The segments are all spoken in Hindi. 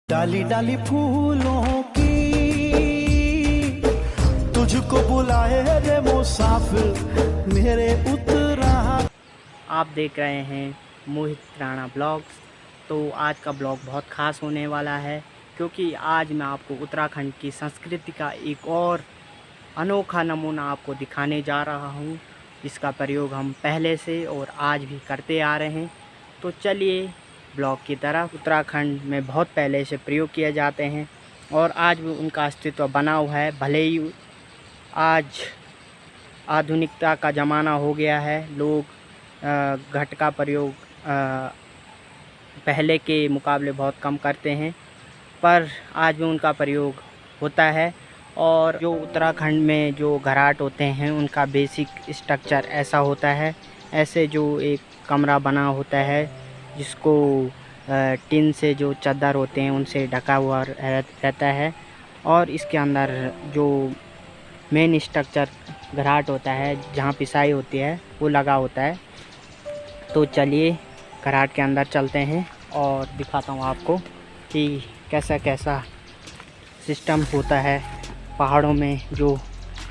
डाली डाली फूलों की तुझको बुलाए रे मुसाफिर मेरे उतरा। आप देख रहे हैं मोहित राणा ब्लॉग्स। तो आज का ब्लॉग बहुत ख़ास होने वाला है क्योंकि आज मैं आपको उत्तराखंड की संस्कृति का एक और अनोखा नमूना आपको दिखाने जा रहा हूं, जिसका प्रयोग हम पहले से और आज भी करते आ रहे हैं। तो चलिए ब्लॉग की तरफ। उत्तराखंड में बहुत पहले से प्रयोग किए जाते हैं और आज भी उनका अस्तित्व बना हुआ है। भले ही आज आधुनिकता का ज़माना हो गया है, लोग घट का प्रयोग पहले के मुकाबले बहुत कम करते हैं, पर आज भी उनका प्रयोग होता है। और जो उत्तराखंड में जो घराट होते हैं उनका बेसिक स्ट्रक्चर ऐसा होता है, ऐसे जो एक कमरा बना होता है जिसको टिन से जो चादर होते हैं उनसे ढका हुआ रहता है, और इसके अंदर जो मेन स्ट्रक्चर घराट होता है जहाँ पिसाई होती है वो लगा होता है। तो चलिए घराट के अंदर चलते हैं और दिखाता हूँ आपको कि कैसा कैसा सिस्टम होता है पहाड़ों में जो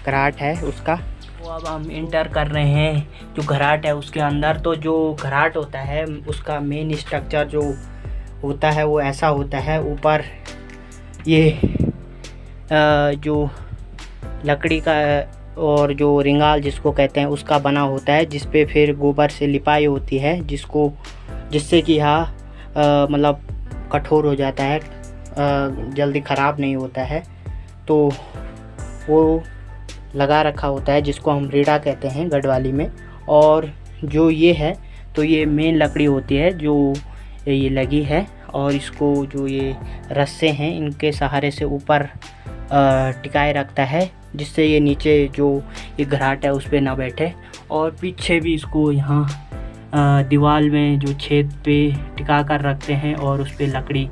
घराट है उसका। तो अब हम इंटर कर रहे हैं जो घराट है उसके अंदर। तो जो घराट होता है उसका मेन स्ट्रक्चर जो होता है वो ऐसा होता है। ऊपर ये जो लकड़ी का और जो रिंगाल जिसको कहते हैं उसका बना होता है, जिस पे फिर गोबर से लिपाई होती है, जिससे कि मतलब कठोर हो जाता है, जल्दी ख़राब नहीं होता है। तो वो लगा रखा होता है जिसको हम रीड़ा कहते हैं गढ़वाली में। और जो ये है तो ये मेन लकड़ी होती है जो ये लगी है, और इसको जो ये रस्से हैं इनके सहारे से ऊपर टिकाए रखता है, जिससे ये नीचे जो ये घराट है उस पर ना बैठे। और पीछे भी इसको यहाँ दीवार में जो छेद पे टिका कर रखते हैं और उस पर लकड़ी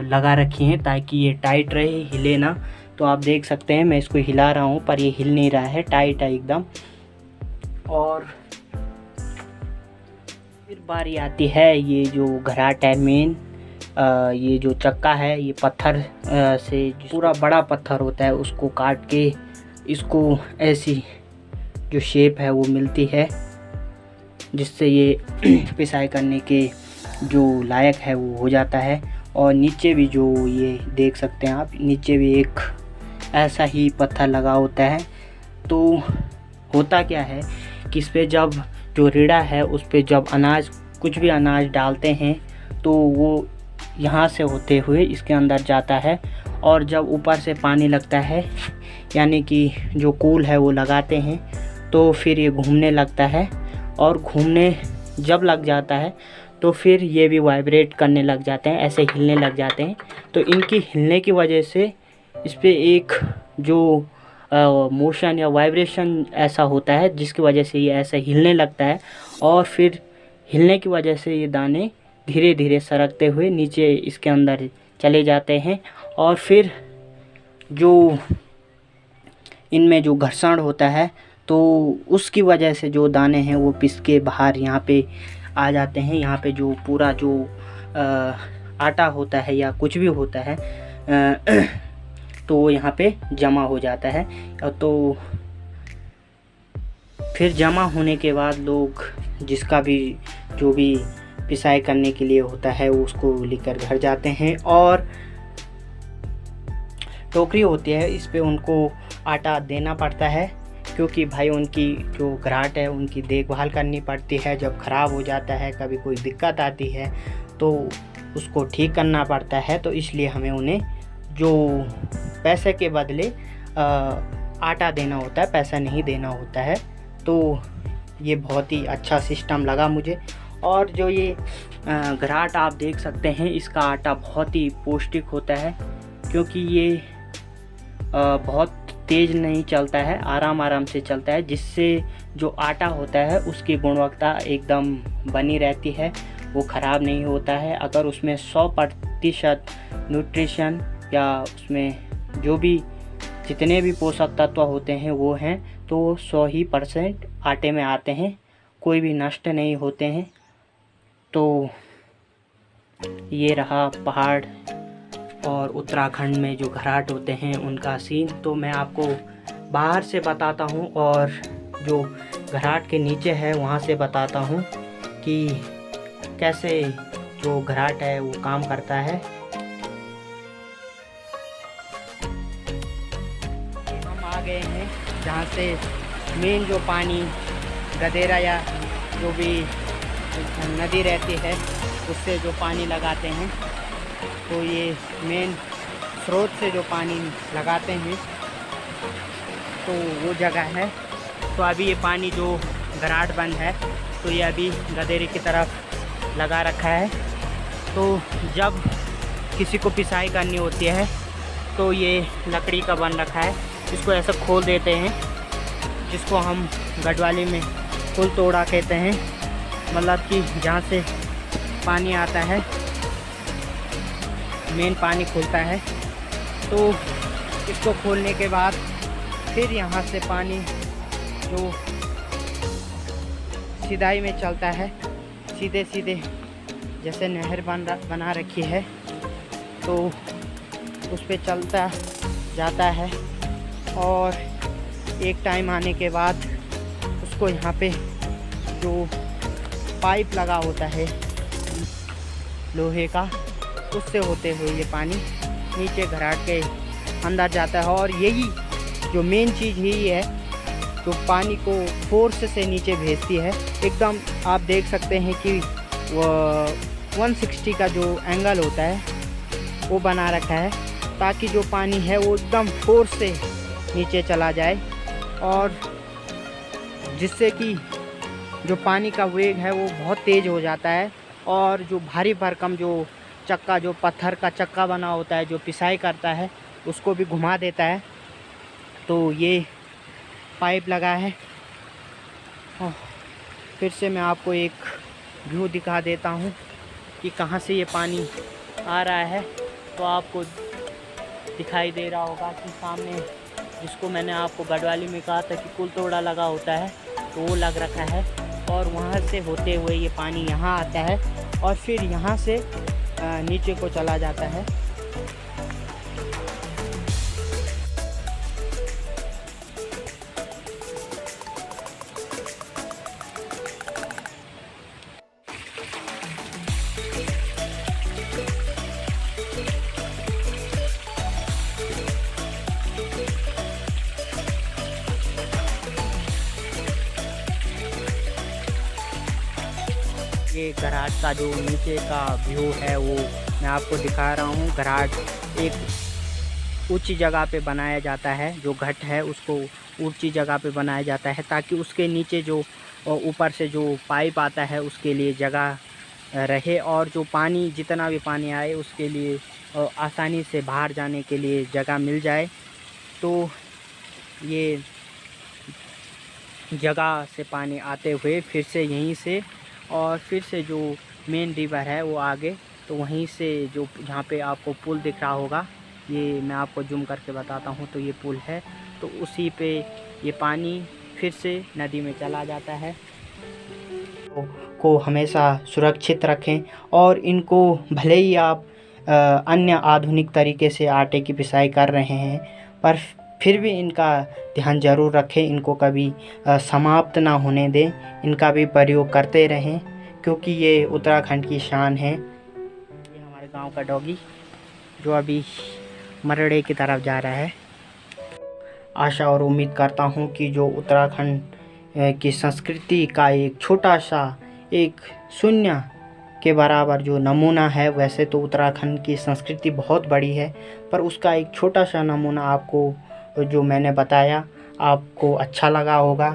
लगा रखी है ताकि ये टाइट रहे, हिले ना। तो आप देख सकते हैं मैं इसको हिला रहा हूँ पर ये हिल नहीं रहा है, टाइट है एकदम। और फिर बारी आती है ये जो घराट है मेन, ये जो चक्का है ये पत्थर से पूरा बड़ा पत्थर होता है, उसको काट के इसको ऐसी जो शेप है वो मिलती है, जिससे ये पिसाई करने के जो लायक है वो हो जाता है। और नीचे भी जो ये देख सकते हैं आप, नीचे भी एक ऐसा ही पत्थर लगा होता है। तो होता क्या है कि इस पे जब जो रीड़ा है उस पे जब कुछ भी अनाज डालते हैं तो वो यहाँ से होते हुए इसके अंदर जाता है, और जब ऊपर से पानी लगता है यानी कि जो कूल है वो लगाते हैं तो फिर ये घूमने लगता है, और घूमने जब लग जाता है तो फिर ये भी वाइब्रेट करने लग जाते हैं, ऐसे हिलने लग जाते हैं। तो इनकी हिलने की वजह से इस पर एक जो मोशन या वाइब्रेशन ऐसा होता है जिसकी वजह से ये ऐसे हिलने लगता है, और फिर हिलने की वजह से ये दाने धीरे धीरे सरकते हुए नीचे इसके अंदर चले जाते हैं। और फिर जो इनमें जो घर्षण होता है तो उसकी वजह से जो दाने हैं वो पिस के बाहर यहाँ पे आ जाते हैं। यहाँ पे जो पूरा जो आटा होता है या कुछ भी होता है तो वो यहाँ पे जमा हो जाता है। तो फिर जमा होने के बाद लोग जिसका भी जो भी पिसाई करने के लिए होता है उसको लेकर घर जाते हैं, और टोकरी होती है इस पे उनको आटा देना पड़ता है, क्योंकि भाई उनकी जो घराट है उनकी देखभाल करनी पड़ती है। जब ख़राब हो जाता है, कभी कोई दिक्कत आती है तो उसको ठीक करना पड़ता है, तो इसलिए हमें उन्हें जो पैसे के बदले आटा देना होता है, पैसा नहीं देना होता है। तो ये बहुत ही अच्छा सिस्टम लगा मुझे। और जो ये घराट आप देख सकते हैं इसका आटा बहुत ही पौष्टिक होता है, क्योंकि ये बहुत तेज़ नहीं चलता है, आराम से चलता है, जिससे जो आटा होता है उसकी गुणवत्ता एकदम बनी रहती है, वो ख़राब नहीं होता है। अगर उसमें 100% न्यूट्रिशन या उसमें जो भी जितने भी पोषक तत्व होते हैं वो हैं तो 100% आटे में आते हैं, कोई भी नष्ट नहीं होते हैं। तो ये रहा पहाड़ और उत्तराखंड में जो घाट होते हैं उनका सीन तो मैं आपको बाहर से बताता हूँ और जो घाट के नीचे है वहाँ से बताता हूँ कि कैसे जो घाट है वो काम करता है। हम आ गए हैं जहाँ से मेन जो पानी गदेरा या जो भी नदी रहती है उससे जो पानी लगाते हैं, तो ये मेन स्रोत से जो पानी लगाते हैं तो वो जगह है। तो अभी ये पानी जो घाट बंद है तो ये अभी गदेरे की तरफ लगा रखा है। तो जब किसी को पिसाई करनी होती है तो ये लकड़ी का बन रखा है, इसको ऐसा खोल देते हैं, जिसको हम गढ़वाली में पुल तोड़ा कहते हैं। मतलब कि जहाँ से पानी आता है, मेन पानी खुलता है, तो इसको खोलने के बाद फिर यहाँ से पानी जो सीधाई में चलता है, सीधे सीधे जैसे नहर बना रखी है तो उस पे चलता जाता है। और एक टाइम आने के बाद उसको यहाँ पे जो पाइप लगा होता है लोहे का, उससे होते हुए ये पानी नीचे घाट के अंदर जाता है। और यही जो मेन चीज़ यही है जो पानी को फोर्स से नीचे भेजती है। एकदम आप देख सकते हैं कि 160 का जो एंगल होता है वो बना रखा है, ताकि जो पानी है वो एकदम फोर्स से नीचे चला जाए, और जिससे कि जो पानी का वेग है वो बहुत तेज़ हो जाता है। और जो भारी भरकम जो चक्का, जो पत्थर का चक्का बना होता है, जो पिसाई करता है, उसको भी घुमा देता है। तो ये पाइप लगा है। फिर से मैं आपको एक व्यू दिखा देता हूँ कि कहाँ से ये पानी आ रहा है। तो आपको दिखाई दे रहा होगा कि सामने, जिसको मैंने आपको गढ़वाली में कहा था कि कुल तोड़ा लगा होता है, तो वो लग रखा है। और वहाँ से होते हुए ये पानी यहाँ आता है और फिर यहाँ से नीचे को चला जाता है। ये घाट का जो नीचे का व्यू है वो मैं आपको दिखा रहा हूँ। घाट एक ऊंची जगह पे बनाया जाता है, जो घट है उसको ऊंची जगह पे बनाया जाता है, ताकि उसके नीचे जो ऊपर से जो पाइप आता है उसके लिए जगह रहे, और जो पानी, जितना भी पानी आए उसके लिए आसानी से बाहर जाने के लिए जगह मिल जाए। तो ये जगह से पानी आते हुए फिर से यहीं से, और फिर से जो मेन रिवर है वो आगे, तो वहीं से जो जहाँ पे आपको पुल दिख रहा होगा, ये मैं आपको जूम करके बताता हूँ, तो ये पुल है, तो उसी पे ये पानी फिर से नदी में चला जाता है। को हमेशा सुरक्षित रखें, और इनको भले ही आप अन्य आधुनिक तरीके से आटे की पिसाई कर रहे हैं, पर फिर भी इनका ध्यान ज़रूर रखें, इनको कभी समाप्त ना होने दें, इनका भी प्रयोग करते रहें, क्योंकि ये उत्तराखंड की शान है। ये हमारे गांव का डॉगी जो अभी मरड़े की तरफ जा रहा है। आशा और उम्मीद करता हूं कि जो उत्तराखंड की संस्कृति का एक छोटा सा, एक शून्य के बराबर जो नमूना है, वैसे तो उत्तराखंड की संस्कृति बहुत बड़ी है, पर उसका एक छोटा सा नमूना आपको जो मैंने बताया आपको अच्छा लगा होगा।